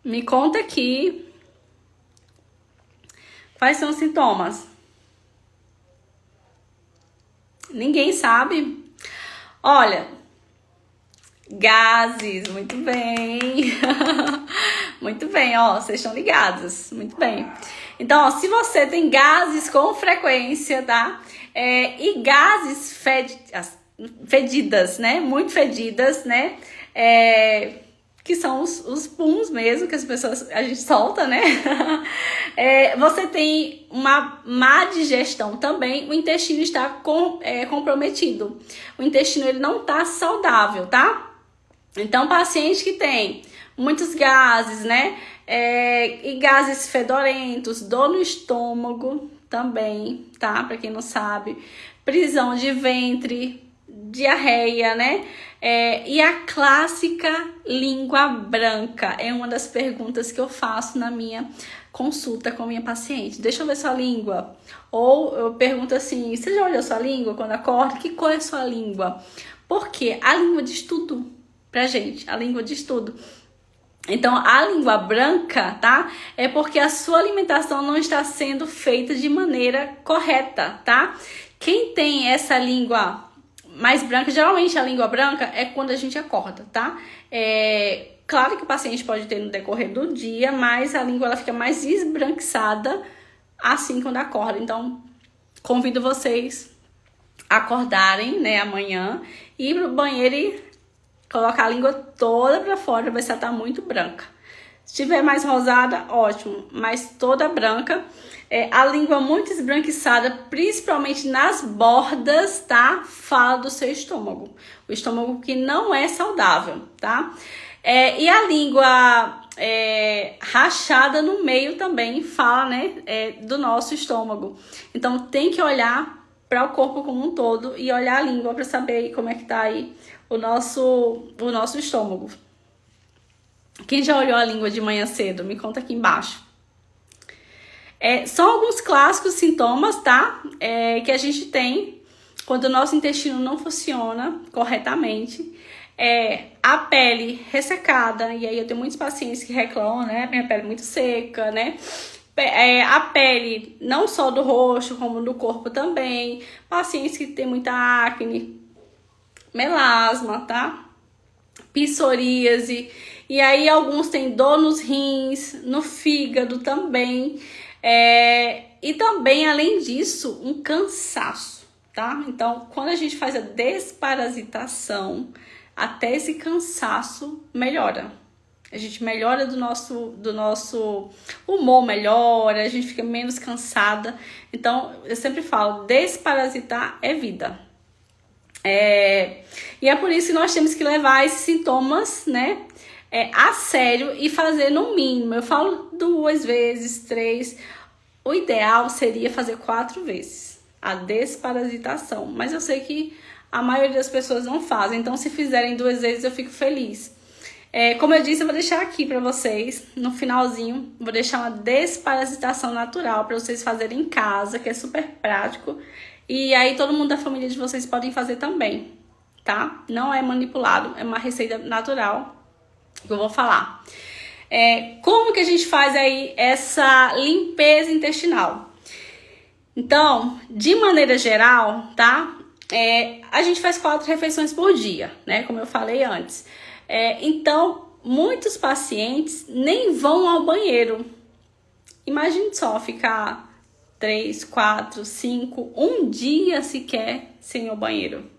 A: Me conta aqui. Quais são os sintomas? Ninguém sabe? Olha, gases, muito bem. Muito bem, ó, vocês estão ligados, muito bem. Então, ó, se você tem gases com frequência, tá? E gases fedidas, né? Muito fedidas, né? Que são os puns mesmo, que a gente solta, né? Você tem uma má digestão também, o intestino está comprometido. O intestino, ele não está saudável, tá? Então, paciente que tem muitos gases, né? E gases fedorentos, dor no estômago, também, tá? Pra quem não sabe. Prisão de ventre, diarreia, né? E a clássica língua branca é uma das perguntas que eu faço na minha consulta com a minha paciente. Deixa eu ver sua língua. Ou eu pergunto assim, você já olhou sua língua quando acorda? Que cor é sua língua? Porque a língua diz tudo pra gente, a língua diz tudo. Então, a língua branca, tá? É porque a sua alimentação não está sendo feita de maneira correta, tá? Quem tem essa língua mais branca, geralmente a língua branca é quando a gente acorda, tá? Claro que o paciente pode ter no decorrer do dia, mas a língua ela fica mais esbranquiçada assim quando acorda. Então, convido vocês a acordarem, né, amanhã, ir pro banheiro e colocar a língua toda pra fora, ver se ela tá muito branca. Se tiver mais rosada, ótimo, mas toda branca. A língua muito esbranquiçada, principalmente nas bordas, tá? Fala do seu estômago. O estômago que não é saudável, tá? E a língua rachada no meio também fala, né? Do nosso estômago. Então tem que olhar para o corpo como um todo e olhar a língua para saber como é que tá aí o nosso estômago. Quem já olhou a língua de manhã cedo? Me conta aqui embaixo. São alguns clássicos sintomas, tá? Que a gente tem quando o nosso intestino não funciona corretamente. A pele ressecada, e aí eu tenho muitos pacientes que reclamam, né? Minha pele é muito seca, né? A pele não só do rosto, como do corpo também. Pacientes que têm muita acne, melasma, tá? Psoríase. E aí alguns têm dor nos rins, no fígado também. E também, além disso, um cansaço, tá? Então, quando a gente faz a desparasitação, até esse cansaço melhora. A gente melhora do nosso humor, melhora, a gente fica menos cansada. Então, eu sempre falo, desparasitar é vida. E é por isso que nós temos que levar esses sintomas, né, a sério e fazer no mínimo. Eu falo 2 vezes, 3. O ideal seria fazer 4 vezes a desparasitação. Mas eu sei que a maioria das pessoas não fazem. Então, se fizerem 2 vezes, eu fico feliz. Como eu disse, eu vou deixar aqui para vocês, no finalzinho, vou deixar uma desparasitação natural para vocês fazerem em casa, que é super prático. E aí todo mundo da família de vocês podem fazer também, tá? Não é manipulado, é uma receita natural que eu vou falar. Como que a gente faz aí essa limpeza intestinal? Então, de maneira geral, tá? A gente faz 4 refeições por dia, né? Como eu falei antes. Então, muitos pacientes nem vão ao banheiro. Imagine só ficar 3, 4, 5, um dia sequer sem ir ao banheiro.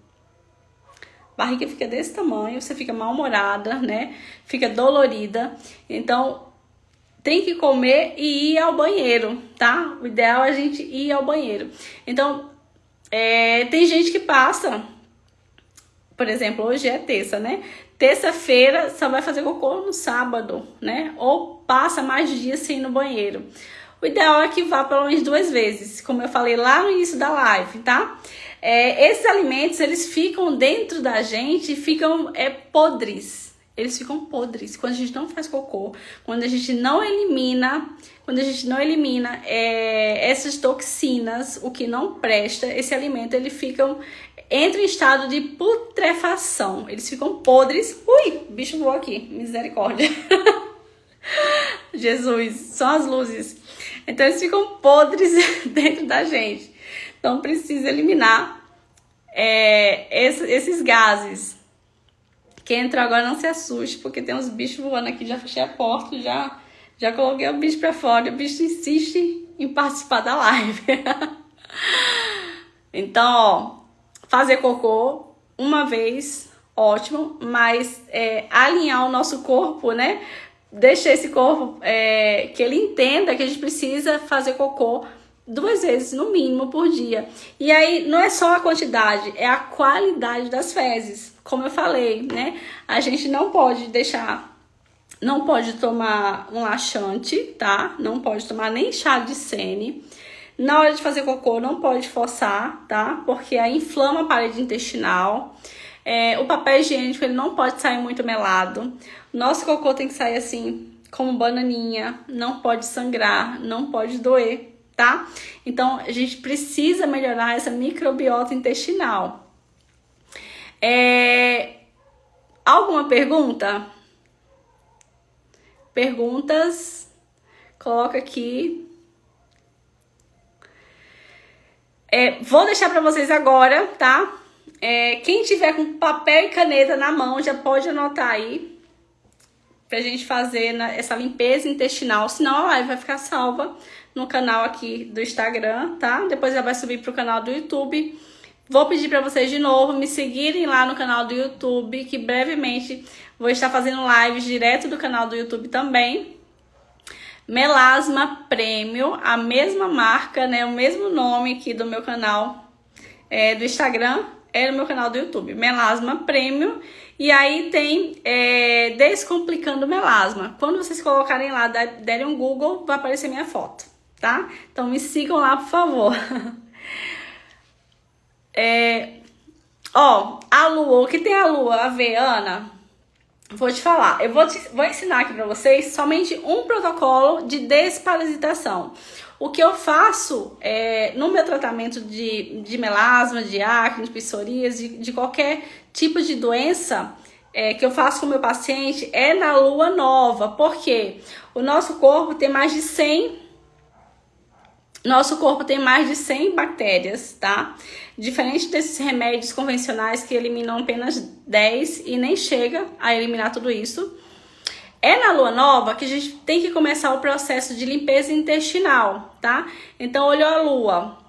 A: A barriga fica desse tamanho, você fica mal-humorada, né? Fica dolorida. Então, tem que comer e ir ao banheiro, tá? O ideal é a gente ir ao banheiro. Então, tem gente que passa, por exemplo, hoje é terça, né? Terça-feira só vai fazer cocô no sábado, né? Ou passa mais dias sem ir no banheiro. O ideal é que vá pelo menos 2 vezes, como eu falei lá no início da live, tá? Esses alimentos, eles ficam dentro da gente e ficam podres. Eles ficam podres quando a gente não faz cocô, quando a gente não elimina, essas toxinas, o que não presta, esse alimento, entra em estado de putrefação. Eles ficam podres. Ui, o bicho voou aqui, misericórdia. Jesus, são as luzes. Então eles ficam podres dentro da gente. Então precisa eliminar esses gases. Quem entrou agora não se assuste, porque tem uns bichos voando aqui. Já fechei a porta, já coloquei o bicho pra fora. O bicho insiste em participar da live. Então, ó, fazer cocô uma vez, ótimo. Mas alinhar o nosso corpo, né? Deixa esse corpo que ele entenda que a gente precisa fazer cocô 2 vezes no mínimo por dia. E aí não é só a quantidade, é a qualidade das fezes. Como eu falei, né? A gente não pode tomar um laxante, tá? Não pode tomar nem chá de sene, Na hora de fazer cocô, não pode forçar, tá? Porque aí inflama a parede intestinal. O papel higiênico, ele não pode sair muito melado. Nosso cocô tem que sair assim, como bananinha. Não pode sangrar, não pode doer, tá? Então, a gente precisa melhorar essa microbiota intestinal. Alguma pergunta? Perguntas? Coloca aqui. Vou deixar para vocês agora, tá? Quem tiver com papel e caneta na mão já pode anotar aí pra gente fazer essa limpeza intestinal. Senão a live vai ficar salva no canal aqui do Instagram, tá? Depois ela vai subir pro canal do YouTube. Vou pedir para vocês de novo me seguirem lá no canal do YouTube, que brevemente vou estar fazendo lives direto do canal do YouTube também. Melasma Premium, a mesma marca, né? O mesmo nome aqui do meu canal do Instagram, no meu canal do YouTube, Melasma Premium. E aí tem Descomplicando Melasma. Quando vocês colocarem lá, derem um Google, vai aparecer minha foto, tá? Então me sigam lá, por favor. A lua, o que tem a lua a ver, Ana? Vou te falar, eu vou ensinar aqui pra vocês somente um protocolo de desparasitação. O que eu faço no meu tratamento de melasma, de acne, de psoríase, de qualquer tipo de doença que eu faço com o meu paciente é na lua nova, porque o nosso corpo tem mais de 100 bactérias, tá? Diferente desses remédios convencionais que eliminam apenas 10 e nem chega a eliminar tudo isso. Na lua nova que a gente tem que começar o processo de limpeza intestinal, tá? Então, olhou a lua.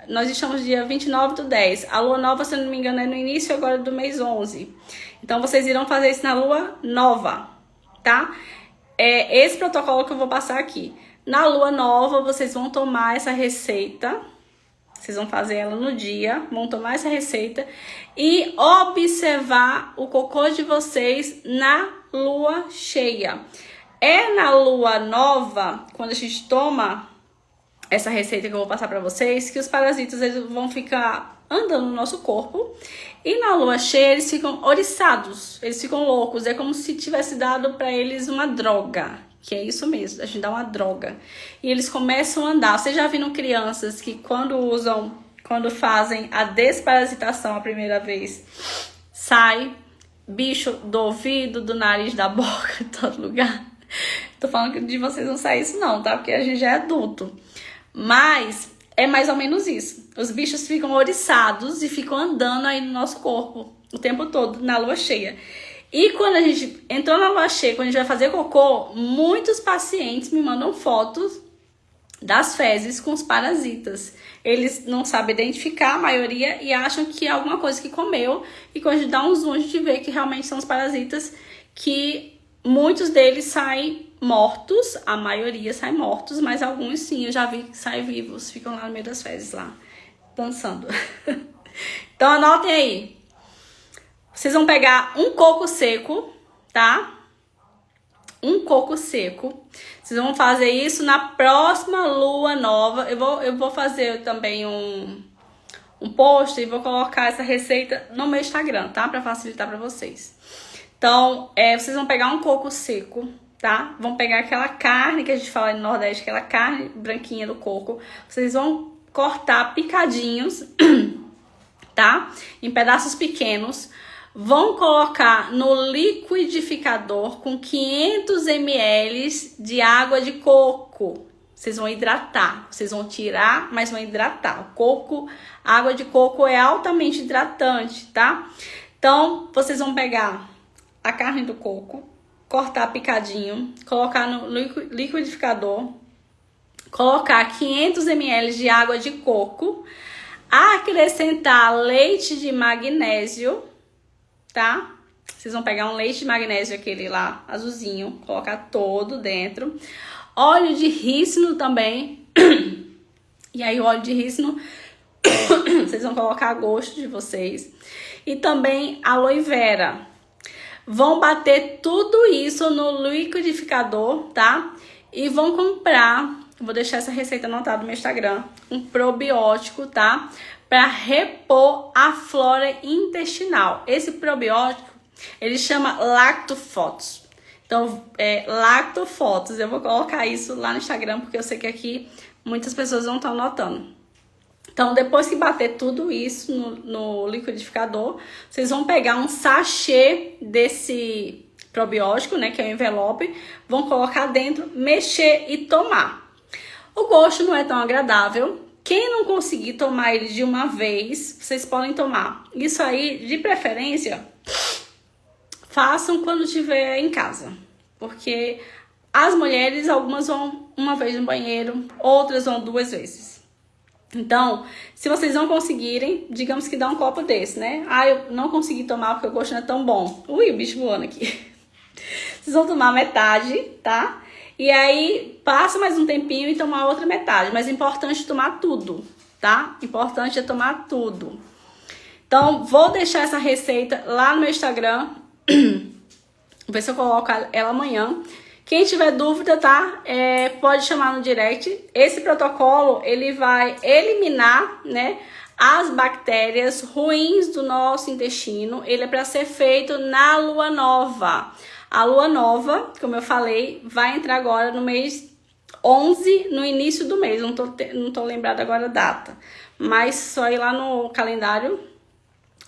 A: Nós estamos dia 29/10. A lua nova, se eu não me engano, é no início agora do mês 11. Então, vocês irão fazer isso na lua nova, tá? Esse protocolo que eu vou passar aqui. Na lua nova, vocês vão tomar essa receita. Vocês vão fazer ela no dia, vão tomar essa receita e observar o cocô de vocês na lua cheia. Na lua nova, quando a gente toma essa receita que eu vou passar para vocês, que os parasitas eles vão ficar andando no nosso corpo. E na lua cheia eles ficam oriçados, eles ficam loucos. É como se tivesse dado para eles uma droga. Que é isso mesmo, a gente dá uma droga. E eles começam a andar. Vocês já viram crianças que quando fazem a desparasitação a primeira vez, sai bicho do ouvido, do nariz, da boca, de todo lugar. Tô falando que de vocês não sai isso não, tá? Porque a gente já é adulto. Mas é mais ou menos isso. Os bichos ficam oriçados e ficam andando aí no nosso corpo o tempo todo, na lua cheia. E quando a gente entrou na lua cheia, quando a gente vai fazer cocô, muitos pacientes me mandam fotos das fezes com os parasitas. Eles não sabem identificar a maioria e acham que é alguma coisa que comeu. E quando a gente dá um zoom, a gente vê que realmente são os parasitas, que muitos deles saem mortos, a maioria sai mortos, mas alguns sim, eu já vi que saem vivos, ficam lá no meio das fezes, lá, dançando. Então anotem aí. Vocês vão pegar um coco seco, tá? Um coco seco. Vocês vão fazer isso na próxima lua nova. Eu vou fazer também um post e vou colocar essa receita no meu Instagram, tá? Pra facilitar pra vocês. Então, vocês vão pegar um coco seco, tá? Vão pegar aquela carne que a gente fala no Nordeste, aquela carne branquinha do coco. Vocês vão cortar picadinhos, tá? Em pedaços pequenos. Vão colocar no liquidificador com 500 ml de água de coco. Vocês vão hidratar, vocês vão tirar, mas vão hidratar. O coco, a água de coco é altamente hidratante, tá? Então, vocês vão pegar a carne do coco, cortar picadinho, colocar no liquidificador, colocar 500 ml de água de coco, acrescentar leite de magnésio, tá? Vocês vão pegar um leite de magnésio, aquele lá, azulzinho, colocar todo dentro. Óleo de rícino também. E aí o óleo de rícino, vocês vão colocar a gosto de vocês. E também aloe vera. Vão bater tudo isso no liquidificador, tá? E vão comprar, vou deixar essa receita anotada no meu Instagram, um probiótico, tá? Para repor a flora intestinal. Esse probiótico, ele chama Lactofotos. Então, Lactofotos, eu vou colocar isso lá no Instagram, porque eu sei que aqui muitas pessoas não estão notando. Então, depois que bater tudo isso no liquidificador, vocês vão pegar um sachê desse probiótico, né, que é o envelope, vão colocar dentro, mexer e tomar. O gosto não é tão agradável. Quem não conseguir tomar ele de uma vez, vocês podem tomar. Isso aí, de preferência, façam quando estiver em casa. Porque as mulheres, algumas vão uma vez no banheiro, outras vão 2 vezes. Então, se vocês não conseguirem, digamos que dá um copo desse, né? Ah, eu não consegui tomar porque o gosto não é tão bom. Ui, o bicho voando aqui. Vocês vão tomar metade, tá? E aí, passa mais um tempinho e tomar a outra metade. Mas é importante tomar tudo, tá? Importante é tomar tudo. Então, vou deixar essa receita lá no meu Instagram. Vou ver se eu coloco ela amanhã. Quem tiver dúvida, tá? Pode chamar no direct. Esse protocolo, ele vai eliminar, né, as bactérias ruins do nosso intestino. Ele é para ser feito na lua nova. A lua nova, como eu falei, vai entrar agora no mês 11, no início do mês. Não tô lembrada agora a data. Mas só ir lá no calendário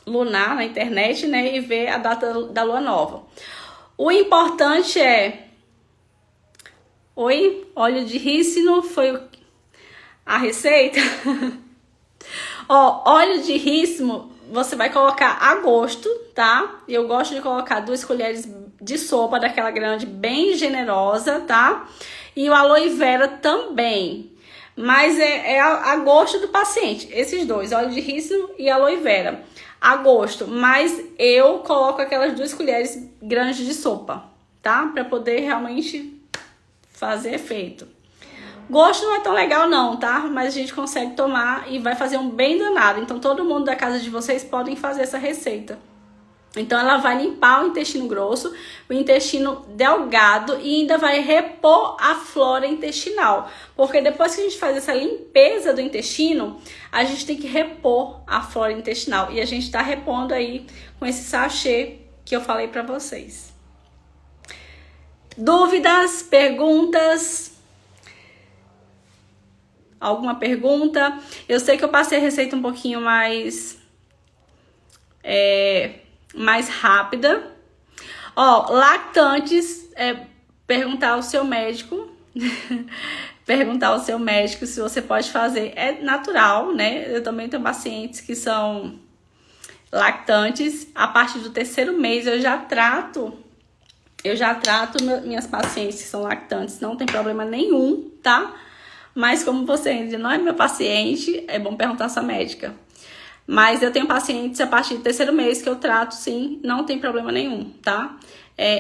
A: lunar, na internet, né, e ver a data da lua nova. O importante é... Oi, óleo de rícino foi a receita. Ó, óleo de rícino você vai colocar a gosto, tá? Eu gosto de colocar 2 colheres de sopa daquela grande, bem generosa, tá? E o aloe vera também. Mas é a gosto do paciente. Esses dois, óleo de rícino e aloe vera. A gosto. Mas eu coloco aquelas 2 colheres grandes de sopa, tá? Pra poder realmente fazer efeito. Gosto não é tão legal não, tá? Mas a gente consegue tomar e vai fazer um bem danado. Então todo mundo da casa de vocês podem fazer essa receita. Então ela vai limpar o intestino grosso, o intestino delgado e ainda vai repor a flora intestinal. Porque depois que a gente faz essa limpeza do intestino, a gente tem que repor a flora intestinal. E a gente tá repondo aí com esse sachê que eu falei pra vocês. Dúvidas, perguntas? Alguma pergunta? Eu sei que eu passei a receita um pouquinho mais rápida. Ó, lactantes, perguntar ao seu médico. Perguntar ao seu médico se você pode fazer. É natural, né? Eu também tenho pacientes que são lactantes. A partir do 3º mês eu já trato minhas pacientes que são lactantes, não tem problema nenhum, tá? Mas como você ainda não é meu paciente, é bom perguntar à sua médica. Mas eu tenho pacientes a partir do 3º mês que eu trato, sim, não tem problema nenhum, tá?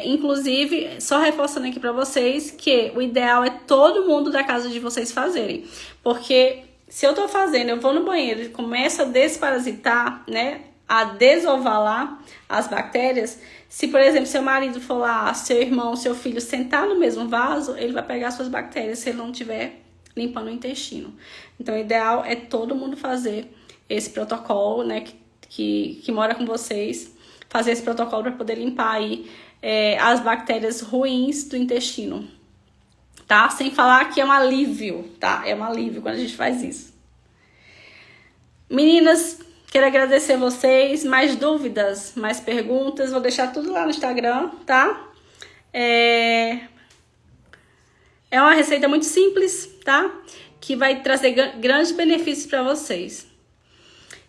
A: Inclusive, só reforçando aqui pra vocês que o ideal é todo mundo da casa de vocês fazerem. Porque se eu tô fazendo, eu vou no banheiro e começo a desparasitar, né? A desovalar as bactérias. Se, por exemplo, seu marido for lá, seu irmão, seu filho sentar no mesmo vaso, ele vai pegar suas bactérias se ele não estiver limpando o intestino. Então, o ideal é todo mundo fazer esse protocolo, né, que mora com vocês, fazer esse protocolo para poder limpar aí as bactérias ruins do intestino, tá? Sem falar que é um alívio, tá? É um alívio quando a gente faz isso. Meninas, quero agradecer vocês. Mais dúvidas, mais perguntas, vou deixar tudo lá no Instagram, tá? É uma receita muito simples, tá? Que vai trazer grandes benefícios para vocês.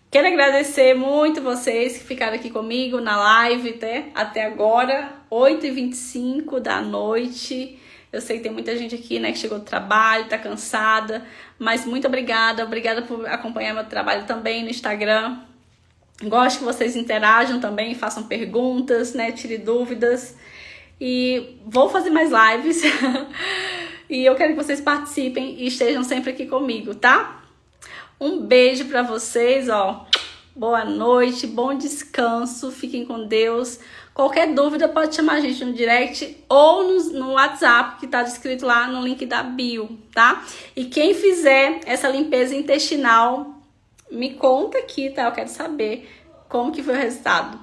A: Quero agradecer muito vocês que ficaram aqui comigo na live até agora, 8h25 da noite. Eu sei que tem muita gente aqui, né, que chegou do trabalho, tá cansada, mas muito obrigada. Obrigada por acompanhar meu trabalho também no Instagram. Gosto que vocês interajam também, façam perguntas, né, tirem dúvidas. E vou fazer mais lives. E eu quero que vocês participem e estejam sempre aqui comigo, tá? Um beijo pra vocês, ó. boa noite, bom descanso, fiquem com Deus. Qualquer dúvida pode chamar a gente no direct ou no WhatsApp, que tá descrito lá no link da bio, tá? E quem fizer essa limpeza intestinal, me conta aqui, tá? Eu quero saber como que foi o resultado.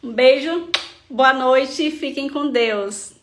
A: Um beijo, boa noite, fiquem com Deus.